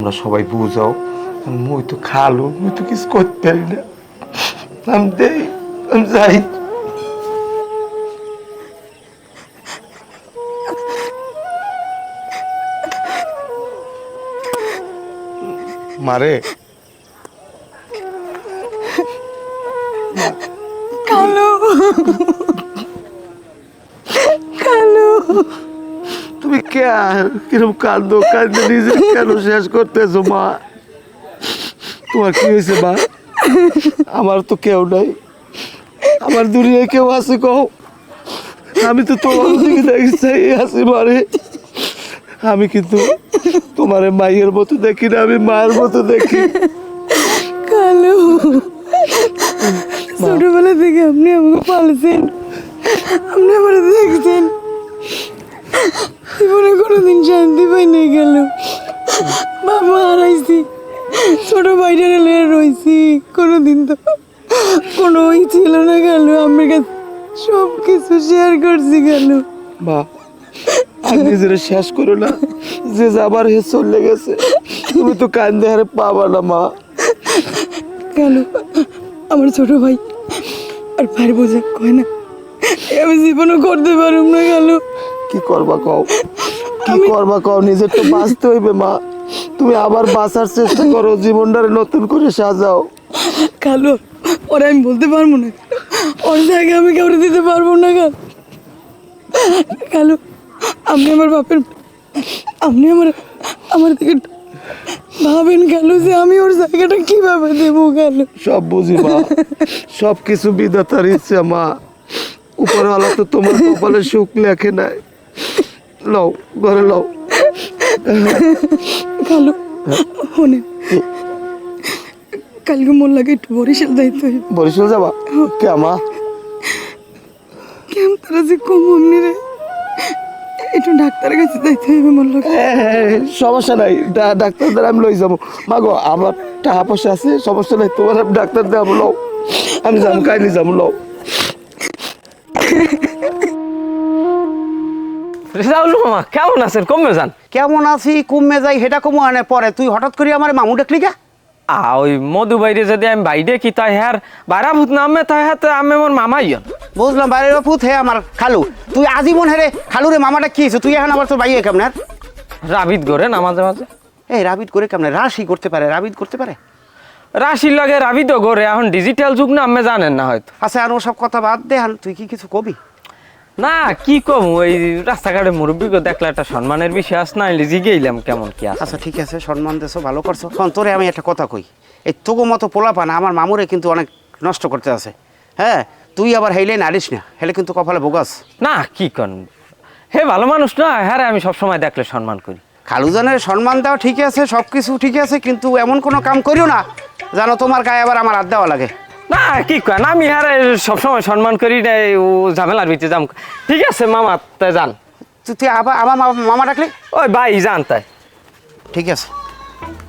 তোমরা সবাই বুঝাও মুই তো খালু মুই তো কিছু করতে পারি না। আমি দেই আমি যাই। মারে কালু কালু তুমি কিরকম কান্দো কান্দে নিজে কেন শেষ করতেছো মা? তোমার কি হয়েছে মা? আমার তো কেউ নাই, আমার দুনিয়ায় কেউ আছে কও? আমি তো তোমার দিকে দেখছি আছি মারে। আমি কিন্তু তোমার মায়ের মতো দেখি না, আমি মায়ের মতো দেখি। কালু ছোটবেলা থেকে আপনি আমাকে পালছেন, আপনি আমার দেখছেন, জীবনে কোনোদিন শান্তি পাই নাই গেল। বাবা হারাইছি, ছোট ভাইটারে লয়ে রইছি, কোনোদিন তো কোনো ছিল না গেল। আমার কাছে সব কিছু শেয়ার করছি গেল। মা আর নিজের শেষ করো না, যে যাবার হে চলে গেছে। তুমি তো কান্দে হারে পাবা না মা। গেল আমার ছোট ভাই আর ভাইয়ের বোঝা কয় না এ আমি জীবনও করতে পারুম না। গেল কি করবা কও, কি করবা কও? নিজের তো বাঁচতে হইবে মা। তুমি আবার বাঁচার চেষ্টা করো, জীবনটারে নতুন করে সাজাও। কালো ওরা আমি বলতে পারবো না, ওর জায়গায় আমি কাউরে দিতে পারবো না। কালো আপনি আমার বাপের, আপনি আমার দিকে ভাবেন গেল যে আমি ওর জায়গাটা কিভাবে দেবো। গেল সব বুঝি মা, সব কিছু বিধাতার ইচ্ছা মা। উপরওয়ালা তো তোমার কপালে সুখ লেখে নাই। লও ঘরে লও। কালো শোনেন, কালকে মোর লাগে একটু বরিশাল দায়িত্ব বরিশাল যাবা কে মা? কেমন তারা যে কম অমনি রে, একটু ডাক্তারের কাছে যাইতে হইবে মোর লাগে। সমস্যা নাই, ডাক্তারদের আমি লই যাবো। মা গো আমার টাকা পয়সা আছে, সমস্যা নাই। তোমার আমি ডাক্তার দেবো, লও। আমি যাবো, কাইনি যাবো, লও। রেজাউল মামা কেমন আছেন? কমে যান। কেমন আছি কমে যাই সেটা কমু আনে পরে। তুই হঠাৎ করে আমার মামু ডাকলি গা? ওই মধু বাইরে যদি আমি বাইরে কি তাই হ্যার বাইরা ভূত নামে তাই হাতে আমি আমার মামাই হন। বুঝলাম বাইরের পুত হে আমার খালু। তুই আজীবন হেরে খালু রে মামাটা কি হয়েছে? তুই এখন আবার তোর ভাই কেমন? রাবিদ করে না মাঝে মাঝে। এই রাবিদ করে কেমন? রাশি করতে পারে, রাবিদ করতে পারে? রাশির লাগে রাবিদও করে, এখন ডিজিটাল যুগ না, আমি জানেন না হয়তো। আচ্ছা আর ওসব কথা বাদ দে, হান তুই কি কিছু কবি? না কি কম, ওই রাস্তাঘাটে মুরব্বীকে দেখলে একটা সম্মানের বিষয় আস না, জিগেইলাম কেমন কি আছে। আচ্ছা ঠিক আছে, সম্মান দেছো, ভালো করছো। শোন তোরে আমি একটা কথা কই, এই তোগো মতো পোলাপানা আমার মামুরে কিন্তু অনেক নষ্ট করতে আছে। হ্যাঁ তুই আবার হেলে নারিস না, হেলে কিন্তু কপালে বোগাস। না কি কন, হে ভালো মানুষ না, হ্যাঁ আমি সবসময় দেখলে সম্মান করি। খালুজানের সম্মান দেওয়া ঠিক আছে, সব কিছু ঠিক আছে, কিন্তু এমন কোনো কাম করিও না জানো তোমার গায়ে আবার আমার হাত দেওয়া লাগে। না কি কন, আমি হ্যাঁ সবসময় সম্মান করি না, ও ঝামেলার ভিতরে যাম। ঠিক আছে মামা তাই যান। তুই আবার আমার মামা ডাকলে? ওই ভাই যান তাই। ঠিক আছে।